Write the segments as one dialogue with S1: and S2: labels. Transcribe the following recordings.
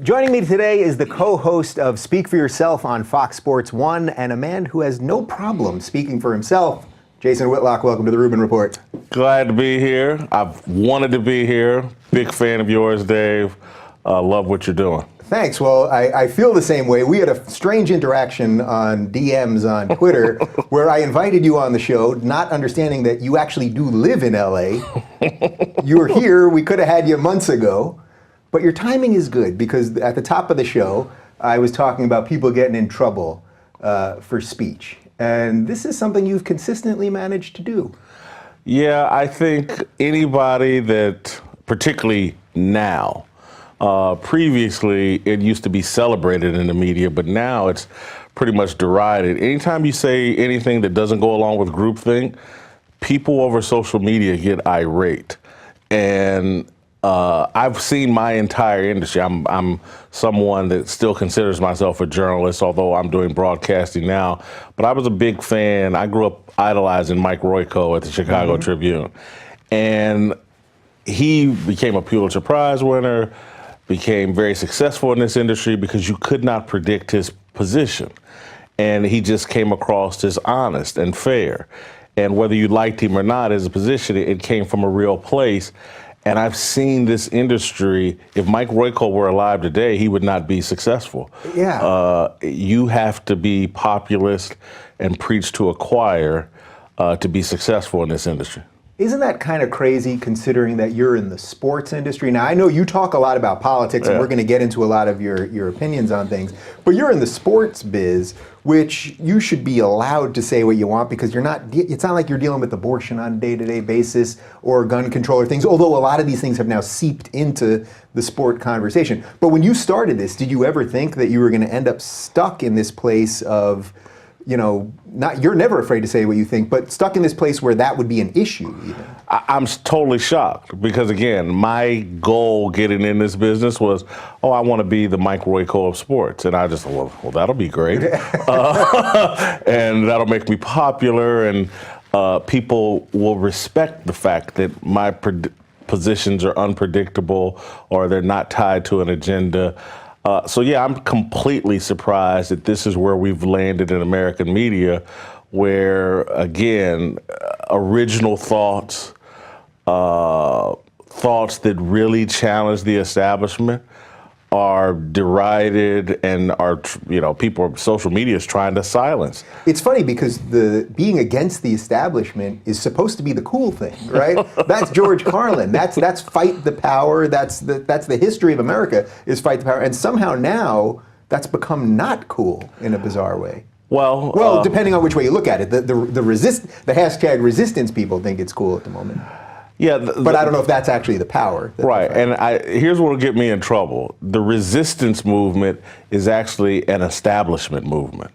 S1: Joining me today is the co-host of Speak for Yourself on Fox Sports 1 and a man who has no problem speaking for himself. Jason Whitlock, welcome to the Rubin Report.
S2: Glad to be here. I've wanted to be here. Big fan of yours, Dave. Love what you're doing.
S1: Thanks. Well, I feel the same way. We had a strange interaction on DMs on Twitter where I invited you on the show, not understanding that you actually do live in LA. You were here. We could have had you months ago. But your timing is good because at the top of the show, I was talking about people getting in trouble for speech. And this is something you've consistently managed to do.
S2: Yeah, I think anybody that, particularly now, previously it used to be celebrated in the media, but now it's pretty much derided. Anytime you say anything that doesn't go along with groupthink, people over social media get irate. And I've seen my entire industry. I'm someone that still considers myself a journalist, although I'm doing broadcasting now. But I was a big fan. I grew up idolizing Mike Royko at the Chicago Tribune. And he became a Pulitzer Prize winner, became very successful in this industry because you could not predict his position. And he just came across as honest and fair. And whether you liked him or not as a position, it came from a real place. And I've seen this industry, if Mike Royko were alive today, he would not be successful.
S1: Yeah.
S2: You have to be populist and preach to a choir to be successful in this industry.
S1: Isn't that kind of crazy considering that you're in the sports industry? Now, I know you talk a lot about politics, and we're going to get into a lot of your opinions on things, but you're in the sports biz, which you should be allowed to say what you want because it's not like you're dealing with abortion on a day-to-day basis or gun control or things, although a lot of these things have now seeped into the sport conversation. But when you started this, did you ever think that you were going to end up stuck in this place of, you're never afraid to say what you think, but stuck in this place where that would be an issue even?
S2: I'm totally shocked because, again, my goal getting in this business was, I want to be the Mike Royko of sports. And I just thought, well, that'll be great. And that'll make me popular, and people will respect the fact that my positions are unpredictable or they're not tied to an agenda. So yeah, I'm completely surprised that this is where we've landed in American media, where, again, original thoughts, thoughts that really challenge the establishment are derided and are, social media is trying to silence.
S1: It's funny because being against the establishment is supposed to be the cool thing, right? That's George Carlin. That's fight the power. That's the history of America, is fight the power. And somehow now that's become not cool in a bizarre way. Well, depending on which way you look at it, the hashtag resistance people think it's cool at the moment.
S2: Yeah,
S1: but I don't know if that's actually the power.
S2: Right, and here's what will get me in trouble. The resistance movement is actually an establishment movement.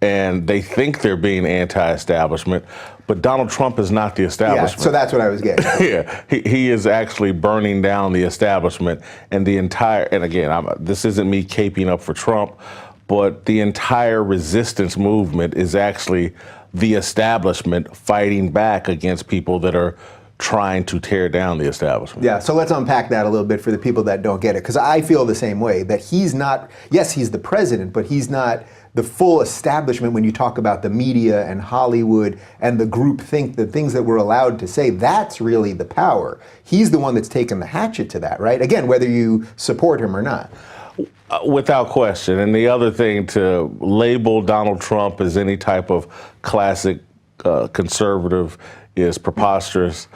S2: And they think they're being anti-establishment, but Donald Trump is not the establishment.
S1: Yeah, so that's what I was getting at.
S2: Yeah, he is actually burning down the establishment and the entire, and again, this isn't me caping up for Trump, but the entire resistance movement is actually the establishment fighting back against people that are trying to tear down the establishment.
S1: Yeah, so let's unpack that a little bit for the people that don't get it, because I feel the same way, that he's not, yes, he's the president, but he's not the full establishment when you talk about the media and Hollywood and the groupthink, the things that we're allowed to say. That's really the power. He's the one that's taken the hatchet to that, right? Again, whether you support him or not.
S2: Without question. And the other thing, to label Donald Trump as any type of classic conservative is preposterous.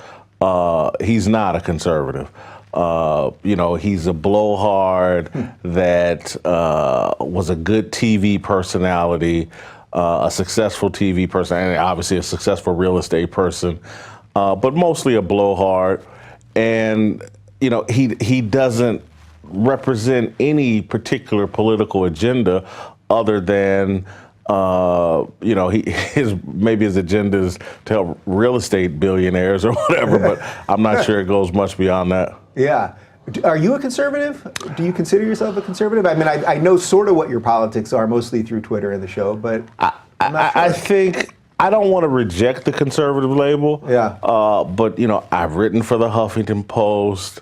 S2: He's not a conservative. He's a blowhard that was a good TV personality, a successful TV person, and obviously a successful real estate person, but mostly a blowhard. And, he doesn't represent any particular political agenda other than his agenda is to help real estate billionaires or whatever, but I'm not sure it goes much beyond that.
S1: Yeah. Are you a conservative? Do you consider yourself a conservative? I mean, I know sort of what your politics are, mostly through Twitter and the show, but I'm not sure.
S2: I think I don't want to reject the conservative label.
S1: Yeah.
S2: But I've written for the Huffington Post.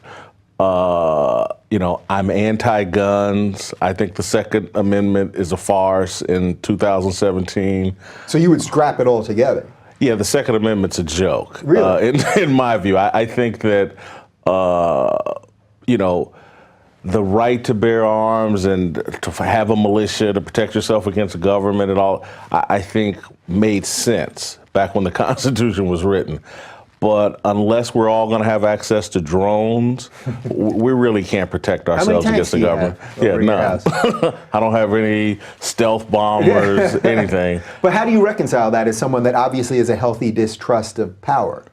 S2: I'm anti-guns. I think the Second Amendment is a farce in 2017.
S1: So you would scrap it all together?
S2: Yeah, the Second Amendment's a joke.
S1: Really?
S2: In my view, I think that, the right to bear arms and to have a militia to protect yourself against the government and all, I think made sense back when the Constitution was written. But unless we're all going to have access to drones, we really can't protect ourselves against the government. Yeah, none. I don't have any stealth bombers, anything.
S1: But how do you reconcile that as someone that obviously has a healthy distrust of power?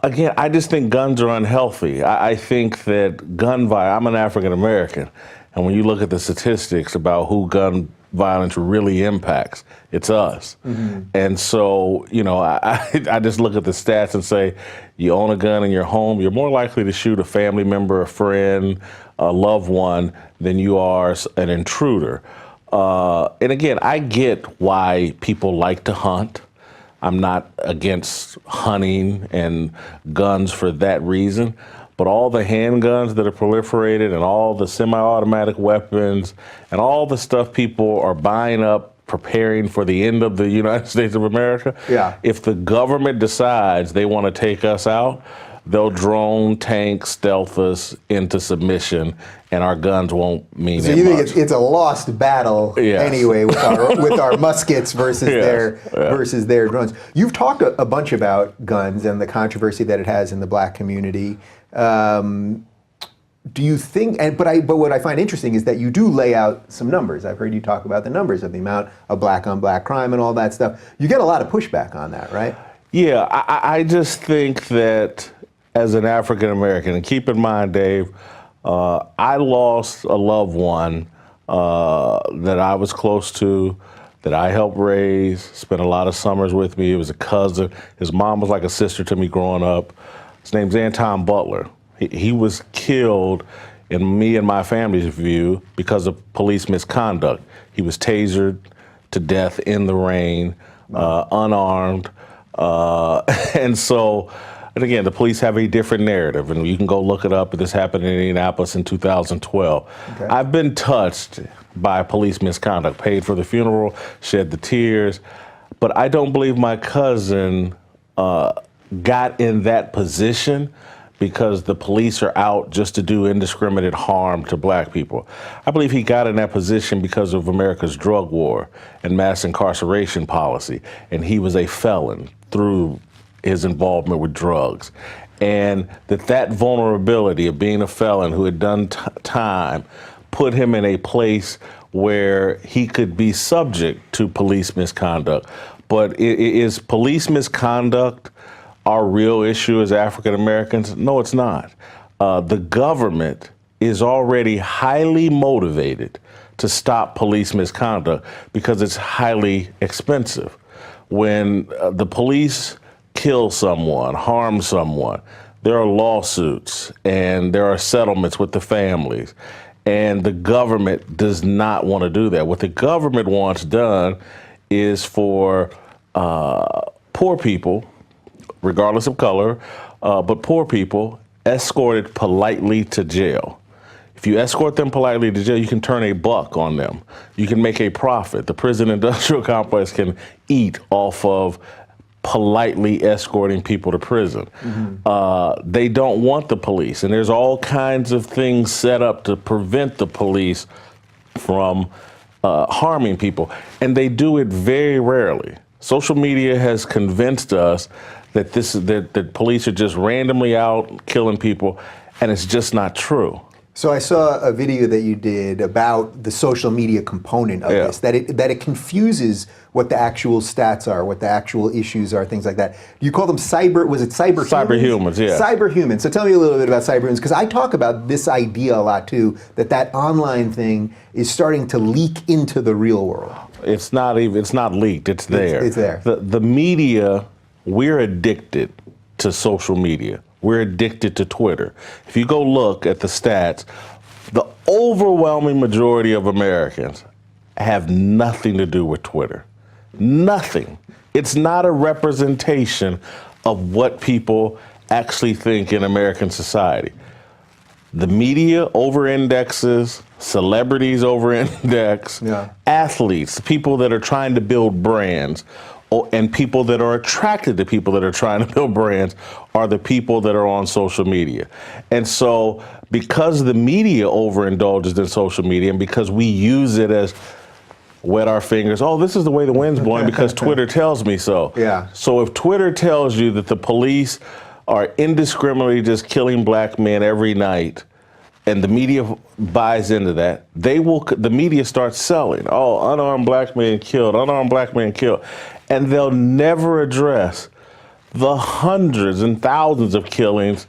S2: Again, I just think guns are unhealthy. I think that gun violence, I'm an African American, and when you look at the statistics about who gun violence really impacts, it's us. Mm-hmm. And so, I just look at the stats and say, you own a gun in your home, you're more likely to shoot a family member, a friend, a loved one than you are an intruder. And again, I get why people like to hunt. I'm not against hunting and guns for that reason, but all the handguns that are proliferated and all the semi-automatic weapons and all the stuff people are buying up, preparing for the end of the United States of America, if the government decides they want to take us out, they'll drone, tank, stealth us into submission, and our guns won't mean
S1: so you think it's a lost battle anyway with our muskets versus their drones. You've talked a bunch about guns and the controversy that it has in the black community. Do you think? But what I find interesting is that you do lay out some numbers. I've heard you talk about the numbers of the amount of black on black crime and all that stuff. You get a lot of pushback on that, right? Yeah,
S2: I just think that as an African American, and keep in mind, Dave, I lost a loved one that I was close to, that I helped raise, spent a lot of summers with me. It was a cousin. His mom was like a sister to me growing up. His name's Anton Butler. He was killed, in me and my family's view, because of police misconduct. He was tasered to death in the rain, unarmed. And so, and again, the police have a different narrative, and you can go look it up. This happened in Indianapolis in 2012. Okay. I've been touched by police misconduct, paid for the funeral, shed the tears, but I don't believe my cousin got in that position because the police are out just to do indiscriminate harm to black people. I believe he got in that position because of America's drug war and mass incarceration policy, and he was a felon through his involvement with drugs. And that vulnerability of being a felon who had done time put him in a place where he could be subject to police misconduct. But is police misconduct our real issue as African Americans? No, it's not. The government is already highly motivated to stop police misconduct because it's highly expensive. When the police kill someone, harm someone, there are lawsuits and there are settlements with the families. And the government does not want to do that. What the government wants done is for poor people, regardless of color, but poor people escorted politely to jail. If you escort them politely to jail, you can turn a buck on them. You can make a profit. The prison industrial complex can eat off of politely escorting people to prison. Mm-hmm. They don't want the police, and there's all kinds of things set up to prevent the police from harming people, and they do it very rarely. Social media has convinced us that that police are just randomly out killing people, and it's just not true. So I saw a video that you did about the social media component of this, that it confuses what the actual stats are, what the actual issues are, things like that. You call them cyberhumans? Cyberhumans, yeah. Cyberhumans. So tell me a little bit about cyberhumans, because I talk about this idea a lot too, that online thing is starting to leak into the real world. It's not leaked, it's there. It's there. The media, we're addicted to social media. We're addicted to Twitter. If you go look at the stats, the overwhelming majority of Americans have nothing to do with Twitter. Nothing. It's not a representation of what people actually think in American society. The media over-indexes, celebrities over-index, athletes, people that are trying to build brands, and people that are attracted to people that are trying to build brands are the people that are on social media. And so because the media overindulges in social media and because we use it as wet our fingers, oh, this is the way the wind's blowing because Twitter tells me so.
S1: Yeah.
S2: So if Twitter tells you that the police are indiscriminately just killing black men every night, and the media buys into that, the media starts selling, oh, unarmed black men killed, unarmed black men killed. And they'll never address the hundreds and thousands of killings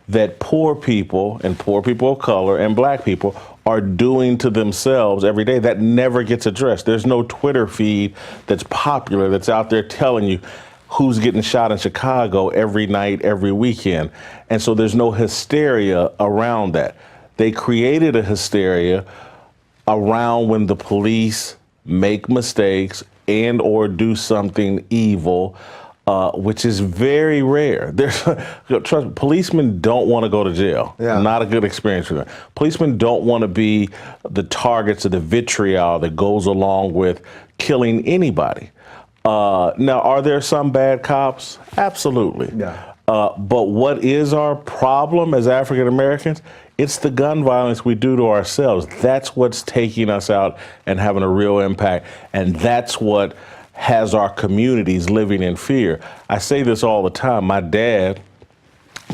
S2: that poor people and poor people of color and black people are doing to themselves every day. That never gets addressed. There's no Twitter feed that's popular that's out there telling you who's getting shot in Chicago every night, every weekend. And so there's no hysteria around that. They created a hysteria around when the police make mistakes and or do something evil, which is very rare. Trust me, policemen don't want to go to jail.
S1: Yeah.
S2: Not a good experience for them. Policemen don't want to be the targets of the vitriol that goes along with killing anybody. Now, are there some bad cops? Absolutely.
S1: Yeah.
S2: But what is our problem as African Americans? It's the gun violence we do to ourselves. That's what's taking us out and having a real impact. And that's what has our communities living in fear. I say this all the time. My dad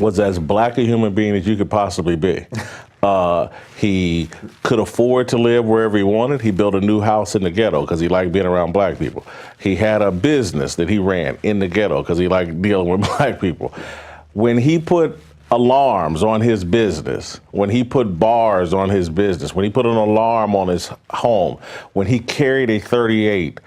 S2: was as black a human being as you could possibly be. He could afford to live wherever he wanted. He built a new house in the ghetto because he liked being around black people. He had a business that he ran in the ghetto because he liked dealing with black people. When he put alarms on his business, when he put bars on his business, when he put an alarm on his home, when he carried a 38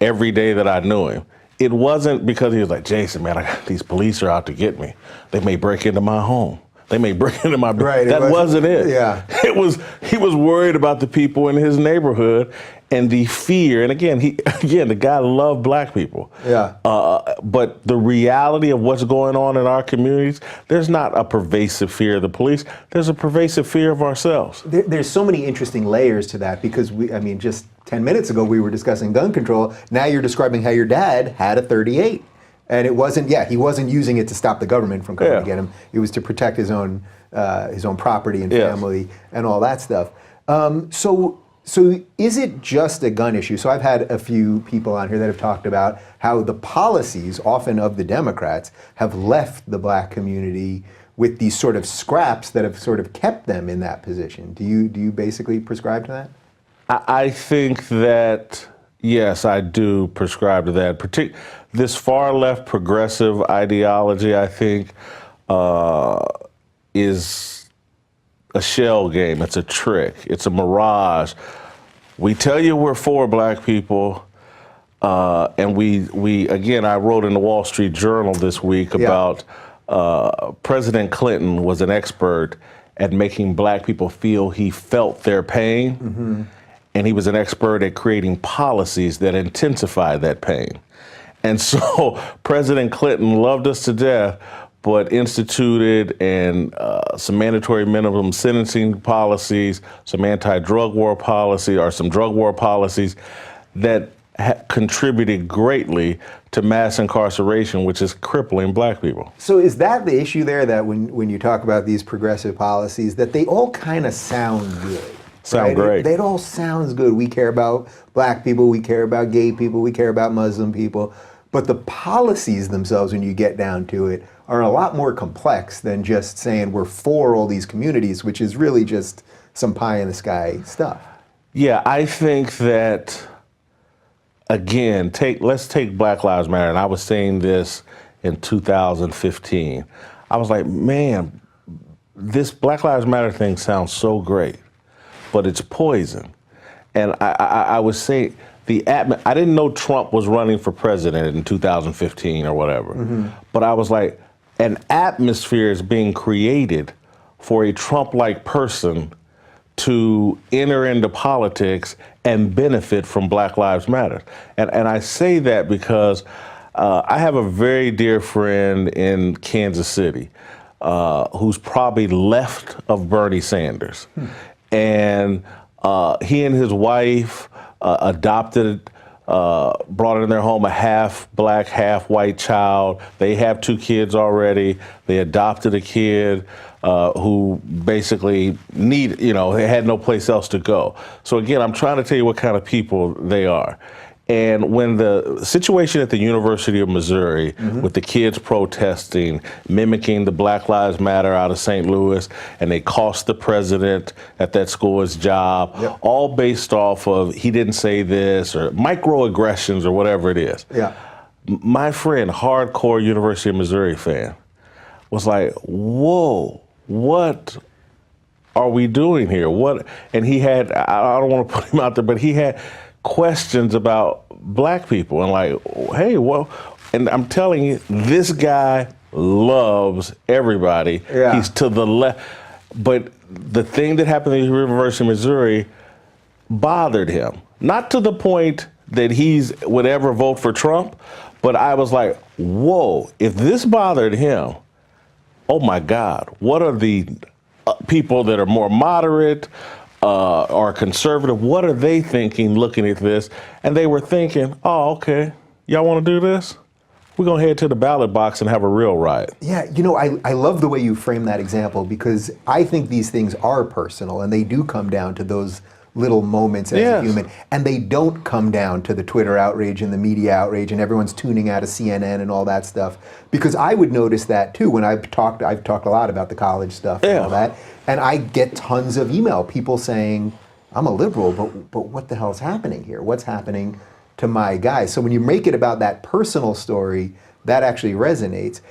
S2: every day that I knew him, it wasn't because he was like, Jason, man, these police are out to get me. They may break into my home. They may break into my
S1: right,
S2: that wasn't it.
S1: Yeah.
S2: He was worried about the people in his neighborhood and the fear. And again, the guy loved black people.
S1: Yeah.
S2: But the reality of what's going on in our communities, there's not a pervasive fear of the police. There's a pervasive fear of ourselves.
S1: There's so many interesting layers to that because just 10 minutes ago we were discussing gun control. Now you're describing how your dad had a 38. And it wasn't, he wasn't using it to stop the government from coming to get him. It was to protect his own property and family and all that stuff. So is it just a gun issue? So I've had a few people on here that have talked about how the policies, often of the Democrats, have left the black community with these sort of scraps that have sort of kept them in that position. Do you basically prescribe to that?
S2: I think that, yes, I do prescribe to that. This far left progressive ideology, I think, is a shell game. It's a trick. It's a mirage. We tell you we're for black people, and we again, I wrote in the Wall Street Journal this week about President Clinton was an expert at making black people feel he felt their pain. Mm-hmm. And he was an expert at creating policies that intensify that pain. And so President Clinton loved us to death, but instituted some mandatory minimum sentencing policies, some anti-drug war policy, or some drug war policies that contributed greatly to mass incarceration, which is crippling black people.
S1: So is that the issue there, that when you talk about these progressive policies, that they all kind of sound good?
S2: Sound great.
S1: It all sounds good. We care about black people, we care about gay people, we care about Muslim people. But the policies themselves, when you get down to it, are a lot more complex than just saying we're for all these communities, which is really just some pie in the sky stuff.
S2: Yeah, I think that, again, let's take Black Lives Matter. And I was saying this in 2015. I was like, man, this Black Lives Matter thing sounds so great, but it's poison. And I was saying, I didn't know Trump was running for president in 2015 or whatever. Mm-hmm. But I was like, an atmosphere is being created for a Trump-like person to enter into politics and benefit from Black Lives Matter. And I say that because I have a very dear friend in Kansas City who's probably left of Bernie Sanders. And he and his wife adopted, brought in their home a half black, half white child. They have 2 kids already. They adopted a kid who basically they had no place else to go. So again, I'm trying to tell you what kind of people they are. And when the situation at the University of Missouri with the kids protesting, mimicking the Black Lives Matter out of St. Louis, and they cost the president at that school his job, all based off of he didn't say this or microaggressions or whatever it is. My friend, hardcore University of Missouri fan, was like, whoa, what are we doing here? What? And he had, I don't want to put him out there, but he had questions about black people and like, hey, well, and I'm telling you, this guy loves everybody. He's to the left. But the thing that happened at the University of Missouri bothered him. Not to the point that he's would ever vote for Trump, but I was like, whoa, if this bothered him, oh my God, what are the people that are more moderate, or conservative, what are they thinking looking at this? And they were thinking, oh, okay, y'all want to do this? We're going to head to the ballot box and have a real riot.
S1: Yeah, you know, I love the way you frame that example, because I think these things are personal and they do come down to those little moments as a human, and they don't come down to the Twitter outrage and the media outrage and everyone's tuning out of CNN and all that stuff. Because I would notice that too when I've talked a lot about the college stuff and all that, and I get tons of email, people saying, I'm a liberal, but what the hell's happening here? What's happening to my guys? So when you make it about that personal story, that actually resonates.